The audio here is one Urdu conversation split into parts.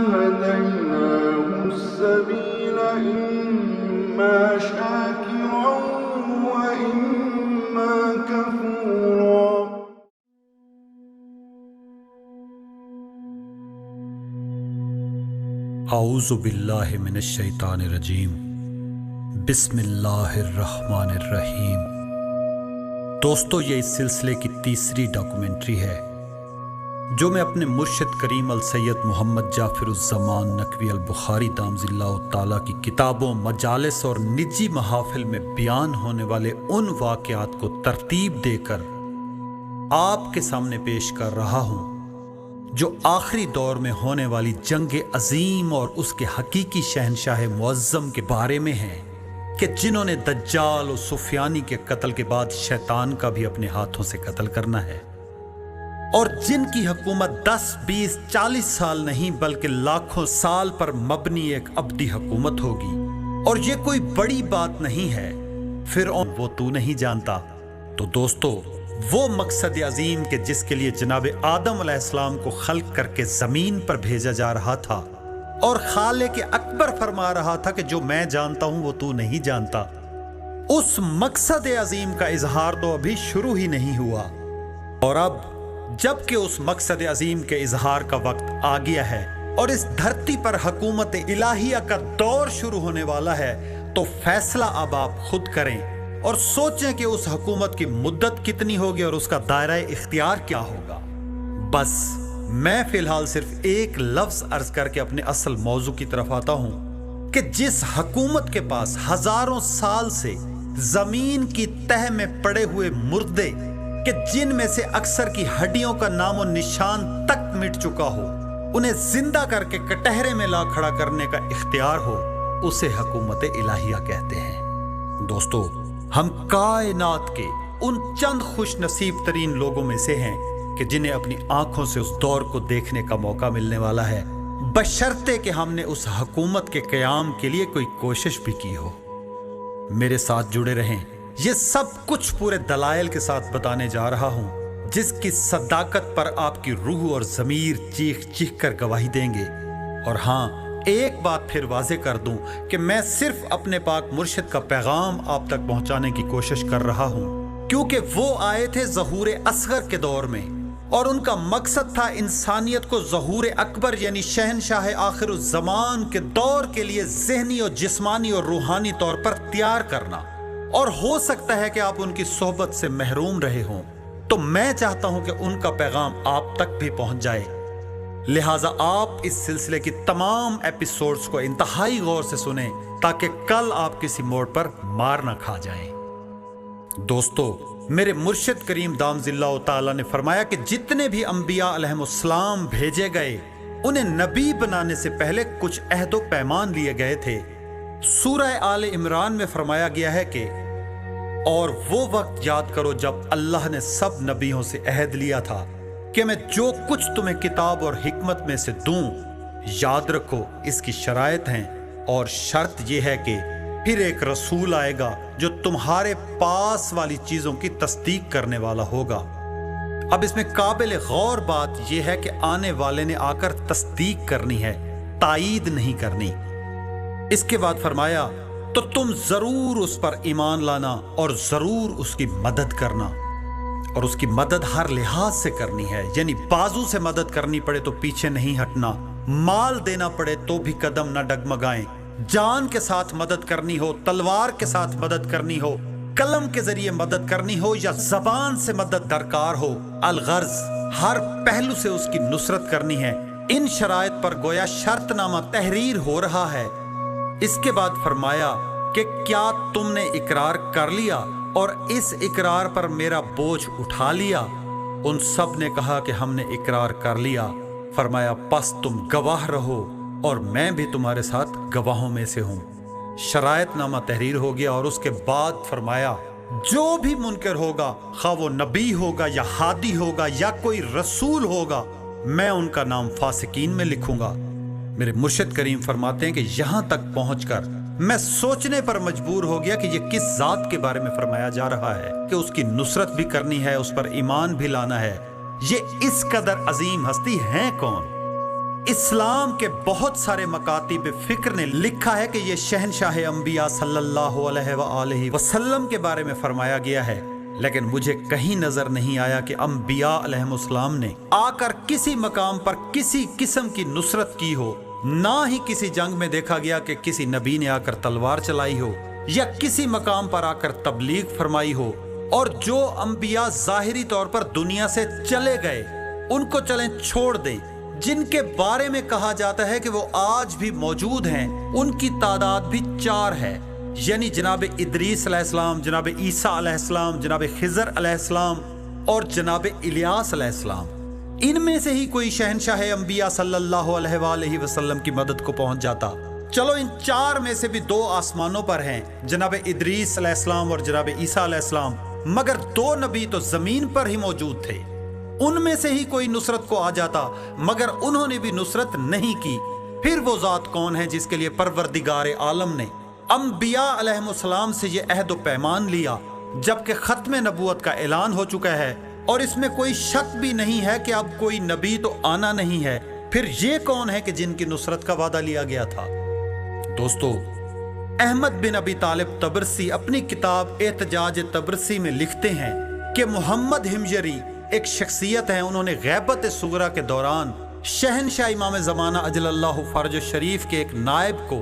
هديناه السبيل إما شاكرا وإما كفورا. اعوذ باللہ من الشیطان الرجیم. بسم اللہ الرحمن الرحیم. دوستو، یہ اس سلسلے کی تیسری ڈاکومنٹری ہے جو میں اپنے مرشد کریم السید محمد جعفر الزمان نقوی البخاری دامضی اللہ تعالیٰ کی کتابوں، مجالس اور نجی محافل میں بیان ہونے والے ان واقعات کو ترتیب دے کر آپ کے سامنے پیش کر رہا ہوں جو آخری دور میں ہونے والی جنگ عظیم اور اس کے حقیقی شہنشاہ معظم کے بارے میں ہیں کہ جنہوں نے دجال و سفیانی کے قتل کے بعد شیطان کا بھی اپنے ہاتھوں سے قتل کرنا ہے، اور جن کی حکومت 10 20 40 سال نہیں بلکہ لاکھوں سال پر مبنی ایک ابدی حکومت ہوگی. اور یہ کوئی بڑی بات نہیں ہے. فرعون وہ تو نہیں جانتا. تو دوستو، وہ مقصد عظیم کہ جس کے لیے جناب آدم علیہ السلام کو خلق کر کے زمین پر بھیجا جا رہا تھا، اور خالق اکبر فرما رہا تھا کہ جو میں جانتا ہوں وہ تو نہیں جانتا، اس مقصد عظیم کا اظہار تو ابھی شروع ہی نہیں ہوا. اور اب جب کہ اس مقصد عظیم کے اظہار کا وقت آ گیا ہے اور اس دھرتی پر حکومت الہیہ کا دور شروع ہونے والا ہے، تو فیصلہ اب آپ خود کریں اور سوچیں کہ اس حکومت کی مدت کتنی ہوگی اور اس کا دائرہ اختیار کیا ہوگا. بس میں فی الحال صرف ایک لفظ عرض کر کے اپنے اصل موضوع کی طرف آتا ہوں کہ جس حکومت کے پاس ہزاروں سال سے زمین کی تہ میں پڑے ہوئے مردے کہ جن میں سے اکثر کی ہڈیوں کا نام و نشان تک مٹ چکا ہو، انہیں زندہ کر کے کٹہرے میں لا کھڑا کرنے کا اختیار ہو، اسے حکومت الہیہ کہتے ہیں. دوستو، ہم کائنات کے ان چند خوش نصیب ترین لوگوں میں سے ہیں کہ جنہیں اپنی آنکھوں سے اس دور کو دیکھنے کا موقع ملنے والا ہے، بشرطے کہ ہم نے اس حکومت کے قیام کے لیے کوئی کوشش بھی کی ہو. میرے ساتھ جڑے رہیں. یہ سب کچھ پورے دلائل کے ساتھ بتانے جا رہا ہوں جس کی صداقت پر آپ کی روح اور ضمیر چیخ چیخ کر گواہی دیں گے. اور ہاں، ایک بات پھر واضح کر دوں کہ میں صرف اپنے پاک مرشد کا پیغام آپ تک پہنچانے کی کوشش کر رہا ہوں، کیونکہ وہ آئے تھے ظہور اصغر کے دور میں، اور ان کا مقصد تھا انسانیت کو ظہور اکبر یعنی شہنشاہ آخر الزمان کے دور کے لیے ذہنی اور جسمانی اور روحانی طور پر تیار کرنا. اور ہو سکتا ہے کہ آپ ان کی صحبت سے محروم رہے ہوں، تو میں چاہتا ہوں کہ ان کا پیغام آپ تک بھی پہنچ جائے. لہٰذا آپ اس سلسلے کی تمام ایپیسوڈز کو انتہائی غور سے سنیں تاکہ کل آپ کسی موڑ پر مار نہ کھا جائیں. دوستو، میرے مرشد کریم دامضی اللہ تعالیٰ نے فرمایا کہ جتنے بھی انبیاء علیہم السلام بھیجے گئے، انہیں نبی بنانے سے پہلے کچھ عہد و پیمان لیے گئے تھے. سورہ آل عمران میں فرمایا گیا ہے کہ اور وہ وقت یاد کرو جب اللہ نے سب نبیوں سے عہد لیا تھا کہ میں جو کچھ تمہیں کتاب اور حکمت میں سے دوں، یاد رکھو اس کی شرائط ہیں، اور شرط یہ ہے کہ پھر ایک رسول آئے گا جو تمہارے پاس والی چیزوں کی تصدیق کرنے والا ہوگا. اب اس میں قابل غور بات یہ ہے کہ آنے والے نے آ کر تصدیق کرنی ہے، تائید نہیں کرنی. اس کے بعد فرمایا تو تم ضرور اس پر ایمان لانا اور ضرور اس کی مدد کرنا، اور اس کی مدد ہر لحاظ سے کرنی ہے، یعنی بازو سے مدد کرنی پڑے تو پیچھے نہیں ہٹنا، مال دینا پڑے تو بھی قدم نہ ڈگمگائیں، جان کے ساتھ مدد کرنی ہو، تلوار کے ساتھ مدد کرنی ہو، قلم کے ذریعے مدد کرنی ہو یا زبان سے مدد درکار ہو، الغرض ہر پہلو سے اس کی نصرت کرنی ہے. ان شرائط پر گویا شرط نامہ تحریر ہو رہا ہے. اس کے بعد فرمایا کہ کیا تم نے اقرار کر لیا اور اس اقرار پر میرا بوجھ اٹھا لیا؟ ان سب نے کہا کہ ہم نے اقرار کر لیا. فرمایا پس تم گواہ رہو اور میں بھی تمہارے ساتھ گواہوں میں سے ہوں. شرائط نامہ تحریر ہو گیا، اور اس کے بعد فرمایا جو بھی منکر ہوگا، خواہ وہ نبی ہوگا یا ہادی ہوگا یا کوئی رسول ہوگا، میں ان کا نام فاسقین میں لکھوں گا. میرے مرشد کریم فرماتے ہیں کہ یہاں تک پہنچ کر میں سوچنے پر مجبور ہو گیا کہ یہ کس ذات کے بارے میں فرمایا جا رہا ہے کہ اس کی نصرت بھی کرنی ہے، اس پر ایمان بھی لانا ہے. یہ اس قدر عظیم ہستی ہیں کون؟ اسلام کے بہت سارے مکاتب فکر نے لکھا ہے کہ یہ شہنشاہ انبیاء صلی اللہ علیہ وآلہ وسلم کے بارے میں فرمایا گیا ہے، لیکن مجھے کہیں نظر نہیں آیا کہ انبیاء علیہ السلام نے آ کر کسی مقام پر کسی قسم کی نصرت کی ہو، نہ ہی کسی جنگ میں دیکھا گیا کہ کسی نبی نے آ کر تلوار چلائی ہو یا کسی مقام پر آ کر تبلیغ فرمائی ہو۔ اور جو انبیاء ظاہری طور پر دنیا سے چلے گئے ان کو چلیں چھوڑ دیں، جن کے بارے میں کہا جاتا ہے کہ وہ آج بھی موجود ہیں، ان کی تعداد بھی 4 ہے، یعنی جناب ادریس علیہ السلام، جناب عیسیٰ علیہ السلام، جناب خضر علیہ السلام اور جناب الیاس علیہ السلام۔ ان میں سے ہی کوئی شہنشاہ انبیاء صلی اللہ علیہ وآلہ وسلم کی مدد کو پہنچ جاتا۔ چلو ان 4 میں سے بھی 2 آسمانوں پر ہیں، جناب ادریس علیہ السلام اور جناب عیسیٰ علیہ السلام، مگر 2 نبی تو زمین پر ہی موجود تھے۔ ان میں سے ہی کوئی نصرت کو آ جاتا، مگر انہوں نے بھی نصرت نہیں کی۔ پھر وہ ذات کون ہے جس کے لیے پروردگار عالم نے انبیاء علیہ السلام سے یہ عہد و پیمان لیا، جبکہ ختم نبوت کا اعلان ہو چکا ہے اور اس میں کوئی شک بھی نہیں ہے کہ اب کوئی نبی تو آنا نہیں ہے؟ پھر یہ کون ہے کہ جن کی نصرت کا وعدہ لیا گیا تھا؟ دوستو، احمد بن ابی طالب طبرسی اپنی کتاب احتجاج طبرسی میں لکھتے ہیں کہ محمد حمجری ایک شخصیت ہے، انہوں نے غیبت صغرا کے دوران شہنشاہ امام زمانہ اجل اللہ فرج شریف کے ایک نائب کو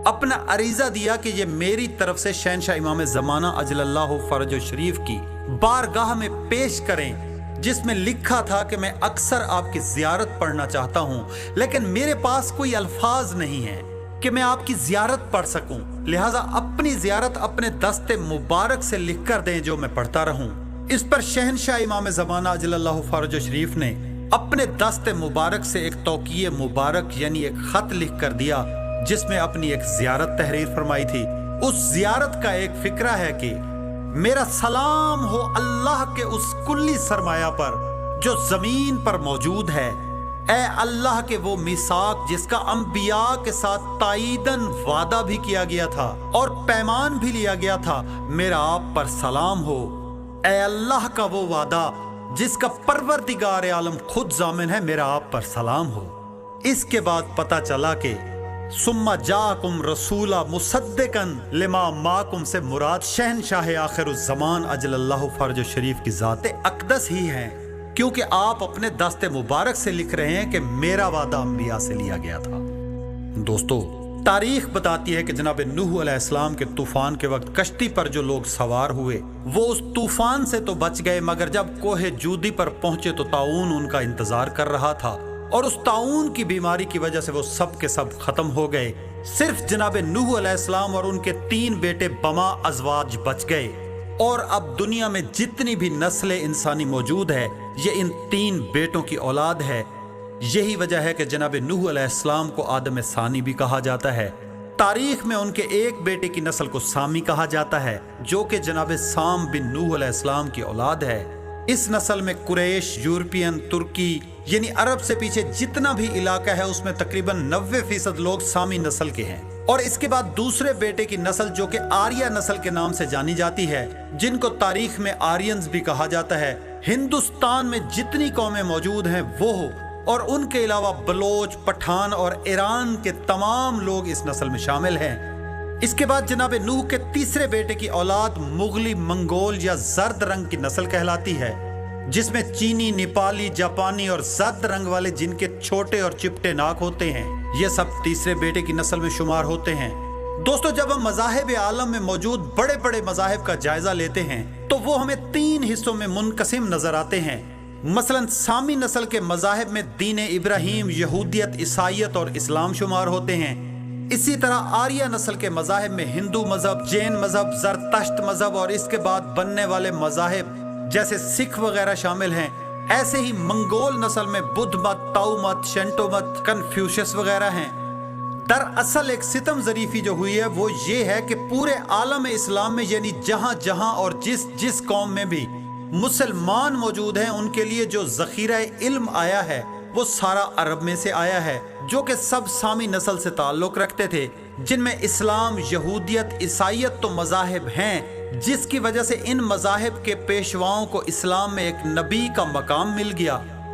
اپنا عریضہ دیا کہ یہ میری طرف سے شہنشاہ امام زمانہ اجل اللہ فرج شریف کی بارگاہ میں پیش کریں، جس میں لکھا تھا کہ میں اکثر آپ کی زیارت پڑھنا چاہتا ہوں، لیکن میرے پاس کوئی الفاظ نہیں ہیں کہ میں آپ کی زیارت پڑھ سکوں، لہٰذا اپنی زیارت اپنے دست مبارک سے لکھ کر دیں جو میں پڑھتا رہوں۔ اس پر شہنشاہ امام زمانہ اجل اللہ فرج شریف نے اپنے دست مبارک سے ایک توقیع مبارک یعنی ایک خط لکھ کر دیا، جس میں اپنی ایک زیارت تحریر فرمائی تھی۔ اس زیارت کا ایک فقرہ ہے کہ میرا سلام ہو اللہ کے اس کلی سرمایہ پر جو زمین پر موجود ہے، اے اللہ کے وہ میثاق جس کا انبیاء کے ساتھ تائیداً وعدہ بھی کیا گیا تھا اور پیمان بھی لیا گیا تھا، میرا آپ پر سلام ہو۔ اے اللہ کا وہ وعدہ جس کا پروردگار عالم خود ضامن ہے، میرا آپ پر سلام ہو۔ اس کے بعد پتہ چلا کہ ثم جاءکم رسولا مصدقا لما معکم سے مراد شہنشاہ آخر الزمان اجل اللہ فرج شریف کی ذات اقدس ہی ہیں، کیونکہ آپ اپنے دست مبارک سے لکھ رہے ہیں کہ میرا وعدہ انبیاء سے لیا گیا تھا۔ دوستو، تاریخ بتاتی ہے کہ جناب نوح علیہ السلام کے طوفان کے وقت کشتی پر جو لوگ سوار ہوئے وہ اس طوفان سے تو بچ گئے، مگر جب کوہ جودی پر پہنچے تو طاعون ان کا انتظار کر رہا تھا، اور اس طاعون کی بیماری کی وجہ سے وہ سب کے سب ختم ہو گئے۔ صرف جناب نوح علیہ السلام اور ان کے 3 بیٹے بما ازواج بچ گئے، اور اب دنیا میں جتنی بھی نسل انسانی موجود ہے یہ ان 3 بیٹوں کی اولاد ہے۔ یہی وجہ ہے کہ جناب نوح علیہ السلام کو آدم ثانی بھی کہا جاتا ہے۔ تاریخ میں ان کے ایک بیٹے کی نسل کو سامی کہا جاتا ہے، جو کہ جناب سام بن نوح علیہ السلام کی اولاد ہے۔ اس نسل میں قریش، یورپین، ترکی یعنی عرب سے پیچھے جتنا بھی علاقہ ہے اس میں تقریباً 90% لوگ سامی نسل کے ہیں۔ اور اس کے بعد دوسرے بیٹے کی نسل جو کہ آریہ نسل کے نام سے جانی جاتی ہے، جن کو تاریخ میں آرینز بھی کہا جاتا ہے۔ ہندوستان میں جتنی قومیں موجود ہیں وہ اور ان کے علاوہ بلوچ، پٹھان اور ایران کے تمام لوگ اس نسل میں شامل ہیں۔ اس کے بعد جناب نوح کے تیسرے بیٹے کی اولاد مغلی، منگول یا زرد رنگ کی نسل کہلاتی ہے، جس میں چینی، نیپالی، جاپانی اور زرد رنگ والے جن کے چھوٹے اور چپٹے ناک ہوتے ہیں، یہ سب تیسرے بیٹے کی نسل میں شمار ہوتے ہیں۔ دوستو، جب ہم مذاہب عالم میں موجود بڑے بڑے مذاہب کا جائزہ لیتے ہیں تو وہ ہمیں 3 حصوں میں منقسم نظر آتے ہیں۔ مثلا سامی نسل کے مذاہب میں دین ابراہیم، یہودیت، عیسائیت اور اسلام شمار ہوتے ہیں۔ اسی طرح آریہ نسل کے مذاہب میں ہندو مذہب، جین مذہب، زرتشت مذہب اور اس کے بعد بننے والے مذاہب جیسے سکھ وغیرہ شامل ہیں۔ ایسے ہی منگول نسل میں بدھ مت، تاؤ مت، شنٹو مت، کنفیوشس وغیرہ ہیں۔ دراصل ایک ستم ظریفی جو ہوئی ہے وہ یہ ہے کہ پورے عالم اسلام میں یعنی جہاں جہاں اور جس قوم میں بھی مسلمان موجود ہیں، ان کے لیے جو ذخیرہ علم آیا ہے وہ سارا عرب میں سے آیا ہے، جو کہ سب سامی نسل سے تعلق رکھتے تھے، جن میں اسلام، یہودیت، عیسائیت تو مذاہب ہیں، جس کی وجہ سے ان مذاہب کے پیشواؤں کو اسلام میں ایک نبی کا مقام مل گیا۔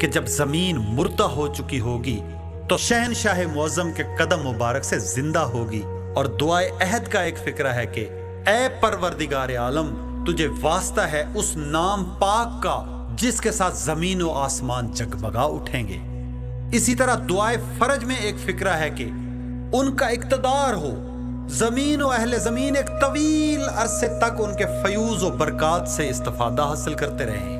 کہ جب زمین مردہ ہو چکی ہوگی تو شہنشاہ معظم کے قدم مبارک سے زندہ ہوگی، اور دعائے عہد کا ایک فقرہ ہے کہ اے پروردگار عالم، تجھے واسطہ ہے اس نام پاک کا جس کے ساتھ زمین و آسمان جگمگا اٹھیں گے۔ اسی طرح دعائے فرج میں ایک فقرہ ہے کہ ان کا اقتدار ہو، زمین و اہل زمین ایک طویل عرصے تک ان کے فیوز و برکات سے استفادہ حاصل کرتے رہیں۔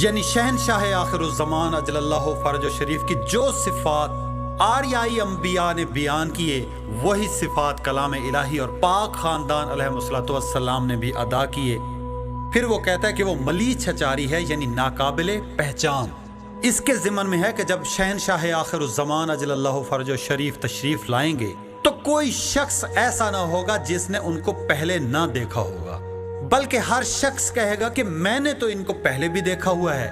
یعنی شہنشاہ آخر الزمان اجل اللہ فرج و شریف کی جو صفات آریائی انبیاء نے بیان کیے، وہی صفات کلام الہی اور پاک خاندان علیہ الصلوۃ والسلام نے بھی ادا کیے۔ پھر وہ کہتا ہے کہ وہ ملی چھچاری ہے، یعنی ناقابل پہچان۔ اس کے ضمن میں ہے کہ جب شہنشاہ آخر الزمان اجل اللہ فرج و شریف تشریف لائیں گے تو کوئی شخص ایسا نہ ہوگا جس نے ان کو پہلے نہ دیکھا ہوگا، بلکہ ہر شخص کہے گا کہ میں نے تو ان کو پہلے بھی دیکھا ہوا ہے،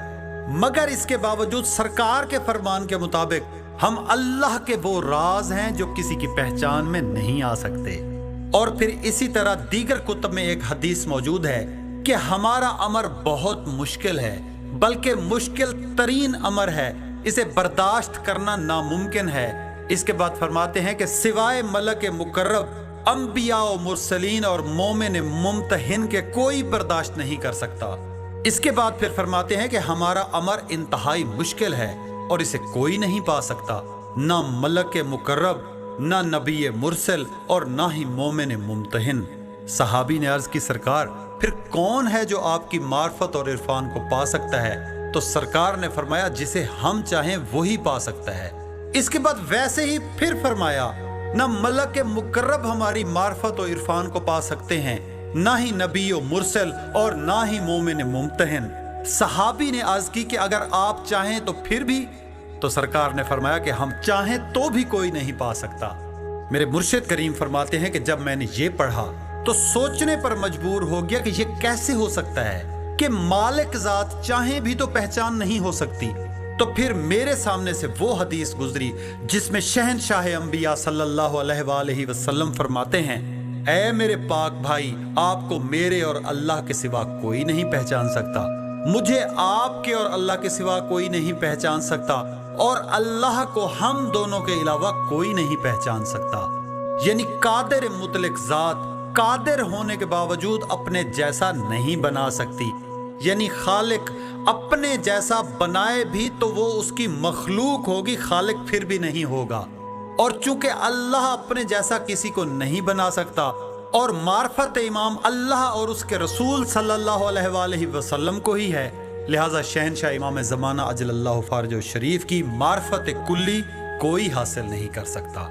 مگر اس کے باوجود سرکار کے فرمان کے مطابق ہم اللہ کے وہ راز ہیں جو کسی کی پہچان میں نہیں آ سکتے۔ اور پھر اسی طرح دیگر کتب میں ایک حدیث موجود ہے کہ ہمارا امر بہت مشکل ہے، بلکہ مشکل ترین امر ہے، اسے برداشت کرنا ناممکن ہے۔ اس کے بعد فرماتے ہیں کہ سوائے ملک مقرب، انبیاء و مرسلین اور مومن ممتحن کے کوئی برداشت نہیں کر سکتا۔ اس کے بعد پھر فرماتے ہیں کہ ہمارا امر انتہائی مشکل ہے اور اسے کوئی نہیں پا سکتا، نہ ملک مقرب، نہ نبی مرسل اور نہ ہی مومن ممتحن۔ صحابی نے عرض کی سرکار پھر کون ہے جو آپ کی معرفت اور عرفان کو پا سکتا ہے؟ تو سرکار نے فرمایا جسے ہم چاہیں وہی پا سکتا ہے۔ اس کے بعد ویسے ہی پھر فرمایا نہ ملک مقرب ہماری معرفت و عرفان کو پا سکتے ہیں، نہ ہی نبی و مرسل اور نہ ہی مومن ممتحن۔ صحابی نے عرض کی کہ اگر آپ چاہیں تو پھر بھی؟ تو سرکار نے فرمایا کہ ہم چاہیں تو بھی کوئی نہیں پا سکتا۔ میرے مرشد کریم فرماتے ہیں کہ جب میں نے یہ پڑھا تو سوچنے پر مجبور ہو گیا کہ یہ کیسے ہو سکتا ہے کہ مالک ذات چاہیں بھی تو پہچان نہیں ہو سکتی۔ تو پھر میرے سامنے سے وہ حدیث گزری جس میں شہنشاہ انبیاء صلی اللہ علیہ وآلہ وسلم فرماتے ہیں، اے میرے پاک بھائی، آپ کو میرے اور اللہ کے سوا کوئی نہیں پہچان سکتا، مجھے آپ کے اور اللہ کے سوا کوئی نہیں پہچان سکتا، اور اللہ کو ہم دونوں کے علاوہ کوئی نہیں پہچان سکتا۔ یعنی قادر مطلق ذات قادر ہونے کے باوجود اپنے جیسا نہیں بنا سکتی، یعنی خالق اپنے جیسا بنائے بھی تو وہ اس کی مخلوق ہوگی، خالق پھر بھی نہیں ہوگا۔ اور چونکہ اللہ اپنے جیسا کسی کو نہیں بنا سکتا اور معرفت امام اللہ اور اس کے رسول صلی اللہ علیہ وآلہ وسلم کو ہی ہے، لہٰذا شہنشاہ امام زمانہ اجل اللہ فرج شریف کی معرفت کلی کوئی حاصل نہیں کر سکتا۔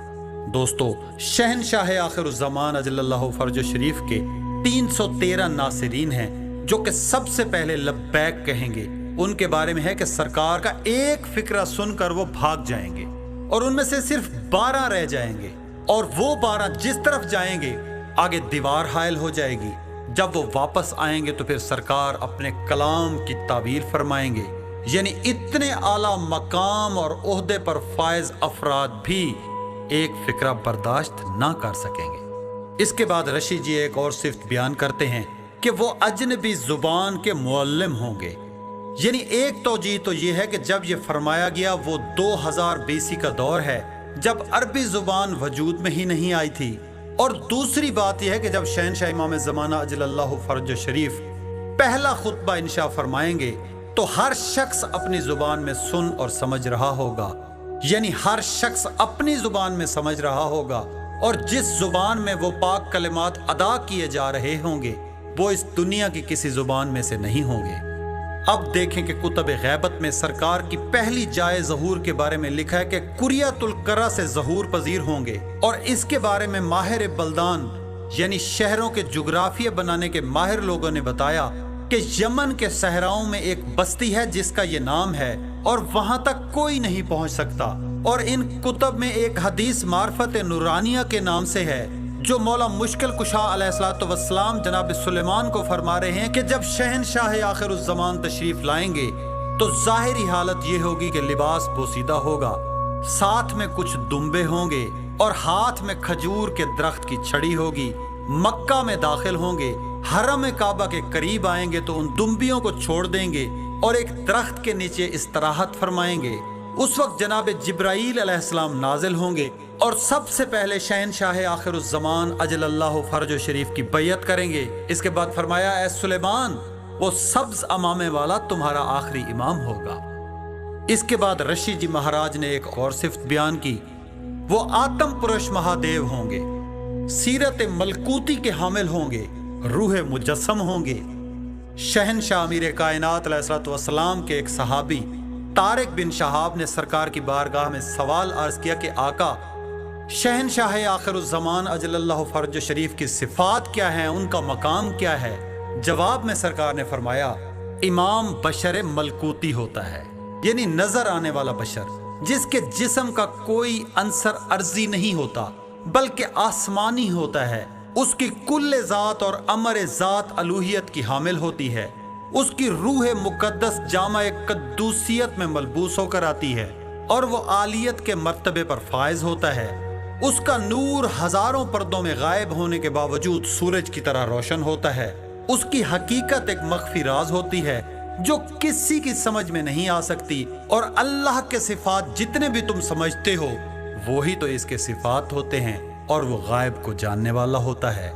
دوستو، شہنشاہ آخر الزمان اجل اللہ فرج شریف کے 313 ناصرین ہیں جو کہ سب سے پہلے لبیک کہیں گے۔ ان کے بارے میں ہے کہ سرکار کا ایک فقرہ سن کر وہ بھاگ جائیں گے اور ان میں سے صرف 12 رہ جائیں گے، اور وہ 12 جس طرف جائیں گے آگے دیوار حائل ہو جائے گی۔ جب وہ واپس آئیں گے تو پھر سرکار اپنے کلام کی تعبیر فرمائیں گے، یعنی اتنے اعلیٰ مقام اور عہدے پر فائز افراد بھی ایک فقرہ برداشت نہ کر سکیں گے۔ اس کے بعد رشی جی ایک اور صفت بیان کرتے ہیں کہ وہ اجنبی زبان کے معلم ہوں گے۔ یعنی ایک توجیہ تو یہ ہے کہ جب یہ فرمایا گیا وہ 2000 BC کا دور ہے جب عربی زبان وجود میں ہی نہیں آئی تھی، اور دوسری بات یہ ہے کہ جب شہنشاہ امام زمانہ اجل اللہ فرج شریف پہلا خطبہ انشاء فرمائیں گے تو ہر شخص اپنی زبان میں سن اور سمجھ رہا ہوگا، یعنی ہر شخص اپنی زبان میں سمجھ رہا ہوگا، اور جس زبان میں وہ پاک کلمات ادا کیے جا رہے ہوں گے وہ اس دنیا کی کسی زبان میں سے نہیں ہوں گے۔ اب دیکھیں کہ کتب غیبت میں سرکار کی پہلی جائے ظہور کے بارے میں لکھا ہے کہ قریۃ القرہ سے ظہور پذیر ہوں گے، اور اس کے بارے میں ماہر بلدان یعنی شہروں کے جغرافیہ بنانے کے ماہر لوگوں نے بتایا کہ یمن کے صحراؤں میں ایک بستی ہے جس کا یہ نام ہے، اور وہاں تک کوئی نہیں پہنچ سکتا۔ اور ان کتب میں ایک حدیث معرفت نورانیہ کے نام سے ہے جو مولا مشکل کشا علیہ الصلوۃ والسلام جناب سلیمان کو فرما رہے ہیں کہ جب شہنشاہ آخر الزمان تشریف لائیں گے تو ظاہری حالت یہ ہوگی کہ لباس بوسیدہ ہوگا، ساتھ میں کچھ دمبے ہوں گے اور ہاتھ میں کھجور کے درخت کی چھڑی ہوگی۔ مکہ میں داخل ہوں گے، حرم کعبہ کے قریب آئیں گے تو ان دمبیوں کو چھوڑ دیں گے اور ایک درخت کے نیچے استراحت فرمائیں گے۔ اس وقت جناب جبرائیل علیہ السلام نازل ہوں گے اور سب سے پہلے شہنشاہ آخر الزمان اجل اللہ فرج شریف کی بیعت کریں گے۔ اس کے بعد فرمایا اے سلیمان، وہ سبز امامے والا تمہارا آخری امام ہوگا۔ اس کے بعد رشی جی مہاراج نے ایک اور صفت بیان کی، وہ آتم پرش مہادیو ہوں گے، سیرت ملکوتی کے حامل ہوں گے، روح مجسم ہوں گے۔ شہنشاہ امیر کائنات علیہ الصلوۃ والسلام کے ایک صحابی طارق بن شہاب نے سرکار کی بارگاہ میں سوال عرض کیا کہ آقا، شہنشاہ آخر الزمان اجل اللہ فرج شریف کی صفات کیا ہیں، ان کا مقام کیا ہے؟ جواب میں سرکار نے فرمایا امام بشر ملکوتی ہوتا ہے، یعنی نظر آنے والا بشر، جس کے جسم کا کوئی عنصر عرضی نہیں ہوتا بلکہ آسمانی ہوتا ہے۔ اس کی کل ذات اور امر ذات الوہیت کی حامل ہوتی ہے۔ اس کی روح مقدس جامع قدوسیت میں ملبوس ہو کر آتی ہے اور وہ عالیت کے مرتبے پر فائز ہوتا ہے۔ اس کا نور ہزاروں پردوں میں غائب ہونے کے باوجود سورج کی طرح روشن ہوتا ہے۔ اس کی حقیقت ایک مخفی راز ہوتی ہے جو کسی کی سمجھ میں نہیں آ سکتی، اور اللہ کے صفات جتنے بھی تم سمجھتے ہو وہی تو اس کے صفات ہوتے ہیں، اور وہ غائب کو جاننے والا ہوتا ہے۔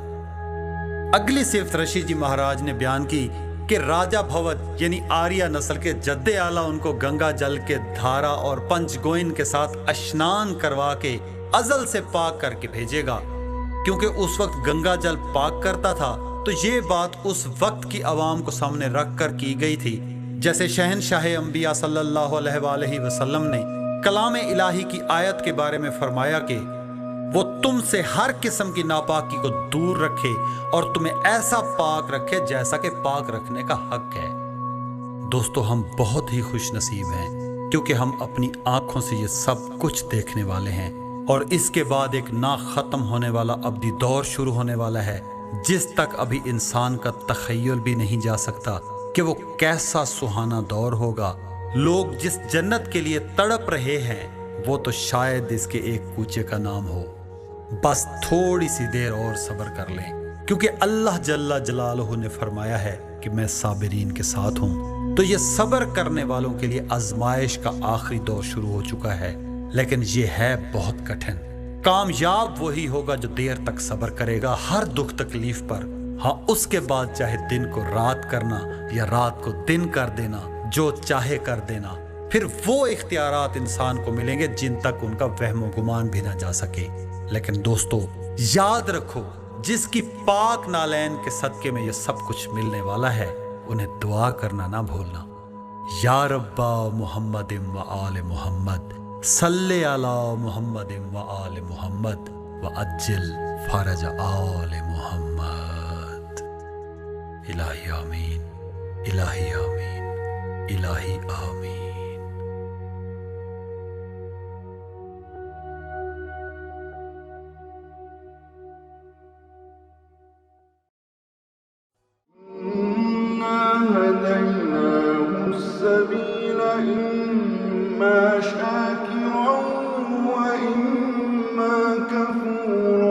اگلی صفت رشی جی مہاراج نے بیان کی کہ راجہ بھوت یعنی آریہ نسل کے جد اعلیٰ ان کو گنگا جل کے دھارا اور پنچ گوئن کے ساتھ اشنان کروا کے ازل سے پاک کر کے بھیجے گا۔ کیونکہ اس وقت گنگا جل پاک کرتا تھا تو یہ بات اس وقت کی عوام کو سامنے رکھ کر کی گئی تھی، جیسے شہنشاہ انبیاء صلی اللہ علیہ وآلہ وسلم نے کلام الہی کی آیت کے بارے میں فرمایا کہ وہ تم سے ہر قسم کی ناپاکی کو دور رکھے اور تمہیں ایسا پاک رکھے جیسا کہ پاک رکھنے کا حق ہے۔ دوستو، ہم بہت ہی خوش نصیب ہیں کیونکہ ہم اپنی آنکھوں سے یہ سب کچھ دیکھنے والے ہیں، اور اس کے بعد ایک نہ ختم ہونے والا ابدی دور شروع ہونے والا ہے جس تک ابھی انسان کا تخیل بھی نہیں جا سکتا کہ وہ کیسا سہانا دور ہوگا۔ لوگ جس جنت کے لیے تڑپ رہے ہیں وہ تو شاید اس کے ایک کوچے کا نام ہو۔ بس تھوڑی سی دیر اور صبر کر لیں، کیونکہ اللہ جل جلالہ نے فرمایا ہے کہ میں صابرین کے ساتھ ہوں۔ تو یہ صبر کرنے والوں کے لیے آزمائش کا آخری دور شروع ہو چکا ہے، لیکن یہ ہے بہت کٹھن۔ کامیاب وہی ہوگا جو دیر تک صبر کرے گا ہر دکھ تکلیف پر۔ ہاں، اس کے بعد چاہے دن کو رات کرنا یا رات کو دن کر دینا، جو چاہے کر دینا، پھر وہ اختیارات انسان کو ملیں گے جن تک ان کا وہم و گمان بھی نہ جا سکے۔ لیکن دوستو، یاد رکھو، جس کی پاک نالین کے صدقے میں یہ سب کچھ ملنے والا ہے، انہیں دعا کرنا نہ بھولنا۔ یا ربا محمد و آل محمد، صلی علی محمد و آل محمد وعجل فرج آل محمد۔ الہی آمین، الہی آمین، الہی آمین۔ هديناه السبيل إما شاكرا وإما كفورا